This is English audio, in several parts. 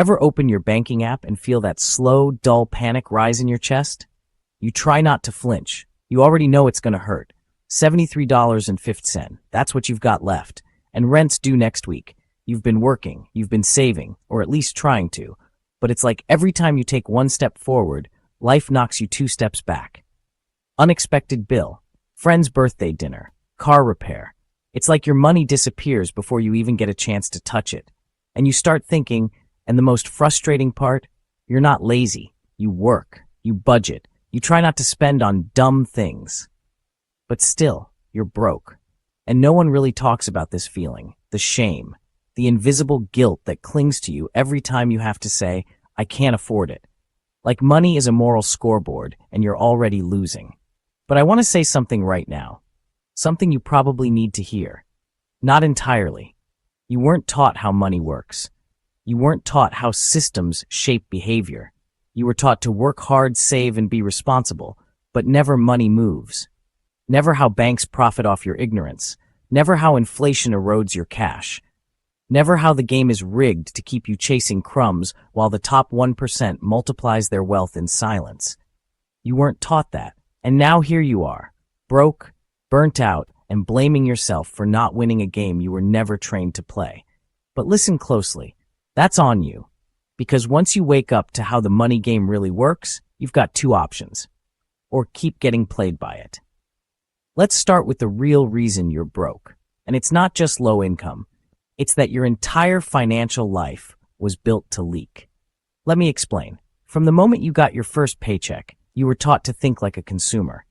Ever open your banking app and feel that slow, dull panic rise in your chest? You try not to flinch. You already know it's going to hurt. $73.50. That's what you've got left. And rent's due next week. You've been working, you've been saving, or at least trying to. But it's like every time you take one step forward, life knocks you 2 steps back. Unexpected bill, friend's birthday dinner, car repair. It's like your money disappears before you even get a chance to touch it. And you start thinking, and the most frustrating part, you're not lazy. You work, you budget, you try not to spend on dumb things. But still, you're broke. And no one really talks about this feeling, the shame, the invisible guilt that clings to you every time you have to say, I can't afford it. Like money is a moral scoreboard and you're already losing. But I want to say something right now. Something you probably need to hear. Not entirely. You weren't taught how money works. You weren't taught how systems shape behavior. You were taught to work hard, save, and be responsible, but never money moves. Never how banks profit off your ignorance. Never how inflation erodes your cash. Never how the game is rigged to keep you chasing crumbs while the top 1% multiplies their wealth in silence. You weren't taught that, and now here you are, broke, burnt out, and blaming yourself for not winning a game you were never trained to play. But listen closely. That's on you. Because once you wake up to how the money game really works, you've got 2 options. Or keep getting played by it. Let's start with the real reason you're broke. And it's not just low income. It's that your entire financial life was built to leak. Let me explain. From the moment you got your first paycheck, you were taught to think like a consumer.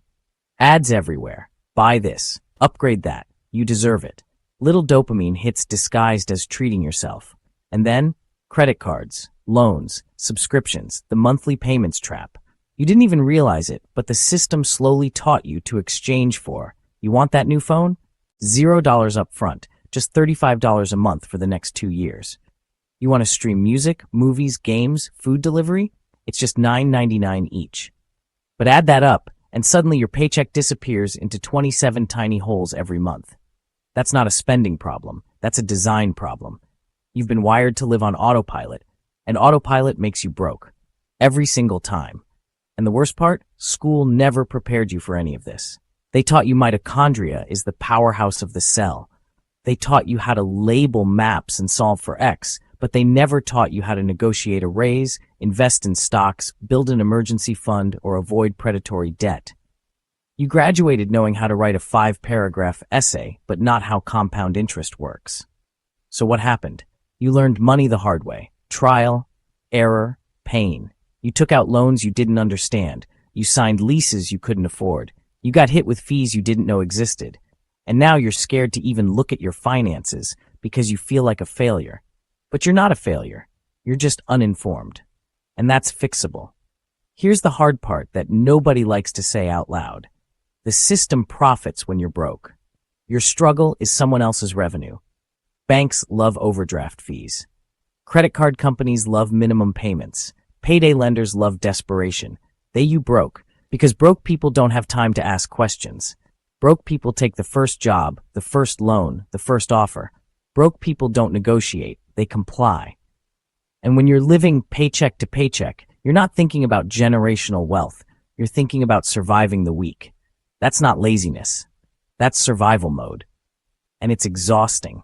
Ads everywhere. Buy this. Upgrade that. You deserve it. Little dopamine hits disguised as treating yourself. And then, credit cards, loans, subscriptions, the monthly payments trap. You didn't even realize it, but the system slowly taught you to exchange for, you want that new phone? $0 up front, just $35 a month for the next 2 years. You want to stream music, movies, games, food delivery? It's just $9.99 each. But add that up, and suddenly your paycheck disappears into 27 tiny holes every month. That's not a spending problem, that's a design problem. You've been wired to live on autopilot, and autopilot makes you broke. Every single time. And the worst part? School never prepared you for any of this. They taught you mitochondria is the powerhouse of the cell. They taught you how to label maps and solve for X, but they never taught you how to negotiate a raise, invest in stocks, build an emergency fund, or avoid predatory debt. You graduated knowing how to write a 5-paragraph essay, but not how compound interest works. So what happened? You learned money the hard way. Trial, error, pain. You took out loans you didn't understand. You signed leases you couldn't afford. You got hit with fees you didn't know existed. And now you're scared to even look at your finances because you feel like a failure. But you're not a failure. You're just uninformed. And that's fixable. Here's the hard part that nobody likes to say out loud. The system profits when you're broke. Your struggle is someone else's revenue. Banks love overdraft fees. Credit card companies love minimum payments. Payday lenders love desperation. You broke, because broke people don't have time to ask questions. Broke people take the first job, the first loan, the first offer. Broke people don't negotiate, they comply. And when you're living paycheck to paycheck, you're not thinking about generational wealth. You're thinking about surviving the week. That's not laziness. That's survival mode. And it's exhausting.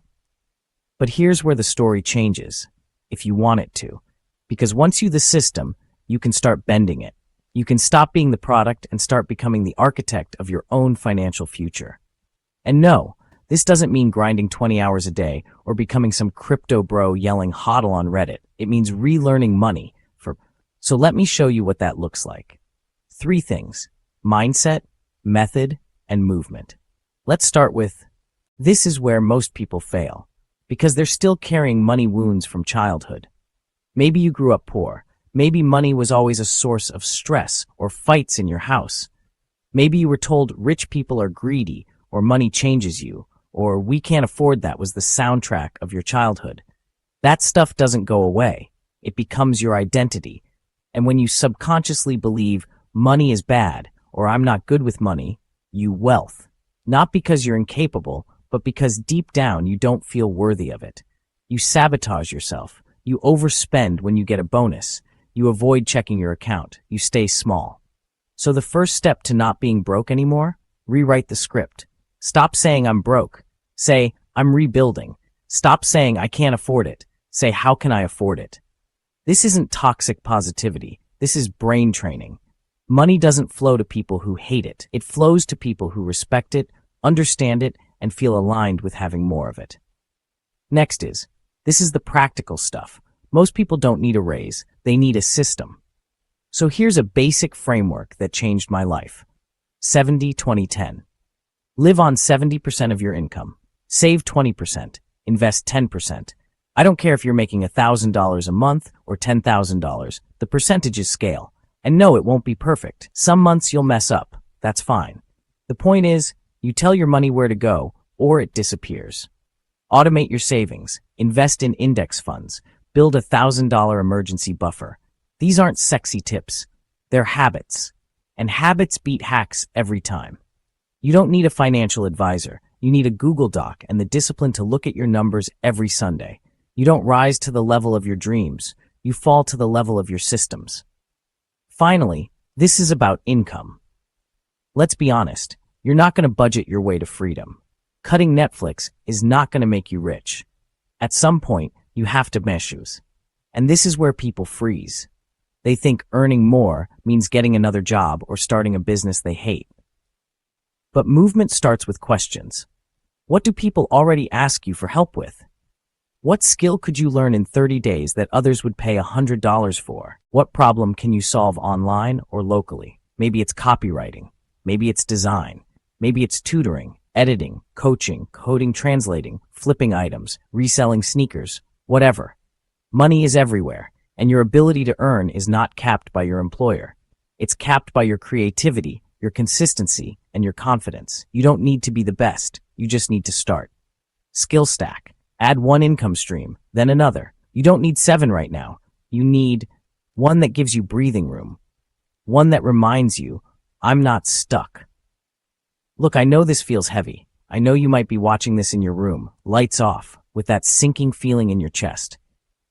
But here's where the story changes, if you want it to. Because once you're the system, you can start bending it. You can stop being the product and start becoming the architect of your own financial future. And no, this doesn't mean grinding 20 hours a day or becoming some crypto bro yelling hodl on Reddit. It means relearning money. So let me show you what that looks like. 3 things: mindset, method, and movement. Let's start with, this is where most people fail, because they're still carrying money wounds from childhood. Maybe you grew up poor. Maybe money was always a source of stress or fights in your house. Maybe you were told rich people are greedy, or money changes you, or we can't afford that was the soundtrack of your childhood. That stuff doesn't go away. It becomes your identity. And when you subconsciously believe money is bad, or I'm not good with money, you wealth. Not because you're incapable, but because deep down you don't feel worthy of it. You sabotage yourself. You overspend when you get a bonus. You avoid checking your account. You stay small. So the first step to not being broke anymore? Rewrite the script. Stop saying I'm broke. Say, I'm rebuilding. Stop saying I can't afford it. Say, how can I afford it? This isn't toxic positivity. This is brain training. Money doesn't flow to people who hate it. It flows to people who respect it, understand it, and feel aligned with having more of it. This is the practical stuff. Most people don't need a raise. They need a system. So here's a basic framework that changed my life. 70-20-10. Live on 70% of your income. Save 20%. Invest 10%. I don't care if you're making $1,000 a month or $10,000. The percentages scale. And no, it won't be perfect. Some months you'll mess up. That's fine. The point is, you tell your money where to go, or it disappears. Automate your savings. Invest in index funds. Build a $1,000 emergency buffer. These aren't sexy tips. They're habits. And habits beat hacks every time. You don't need a financial advisor. You need a Google Doc and the discipline to look at your numbers every Sunday. You don't rise to the level of your dreams. You fall to the level of your systems. Finally, this is about income. Let's be honest. You're not going to budget your way to freedom. Cutting Netflix is not going to make you rich. At some point, you have to measure. And this is where people freeze. They think earning more means getting another job or starting a business they hate. But movement starts with questions. What do people already ask you for help with? What skill could you learn in 30 days that others would pay $100 for? What problem can you solve online or locally? Maybe it's copywriting. Maybe it's design. Maybe it's tutoring, editing, coaching, coding, translating, flipping items, reselling sneakers, whatever. Money is everywhere, and your ability to earn is not capped by your employer. It's capped by your creativity, your consistency, and your confidence. You don't need to be the best. You just need to start. Skill stack. Add one income stream, then another. You don't need 7 right now. You need one that gives you breathing room. One that reminds you, I'm not stuck. Look, I know this feels heavy. I know you might be watching this in your room, lights off, with that sinking feeling in your chest.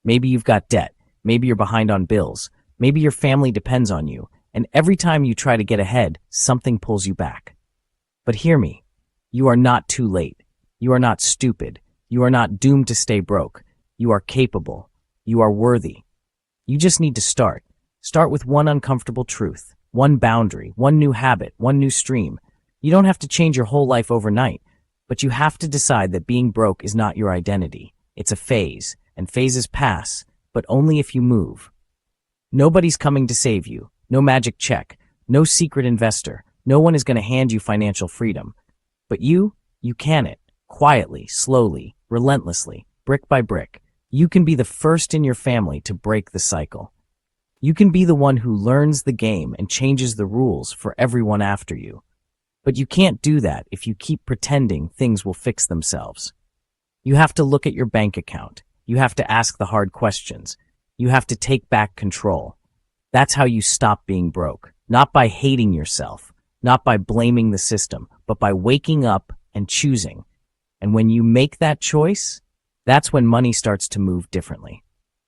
Maybe you've got debt. Maybe you're behind on bills. Maybe your family depends on you. And every time you try to get ahead, something pulls you back. But hear me. You are not too late. You are not stupid. You are not doomed to stay broke. You are capable. You are worthy. You just need to start. Start with one uncomfortable truth, one boundary, one new habit, one new stream. You don't have to change your whole life overnight, but you have to decide that being broke is not your identity. It's a phase, and phases pass, but only if you move. Nobody's coming to save you. No magic check. No secret investor. No one is going to hand you financial freedom. But you can it. Quietly, slowly, relentlessly, brick by brick. You can be the first in your family to break the cycle. You can be the one who learns the game and changes the rules for everyone after you. But you can't do that if you keep pretending things will fix themselves. You have to look at your bank account. You have to ask the hard questions. You have to take back control. That's how you stop being broke. Not by hating yourself, not by blaming the system, but by waking up and choosing. And when you make that choice, that's when money starts to move differently.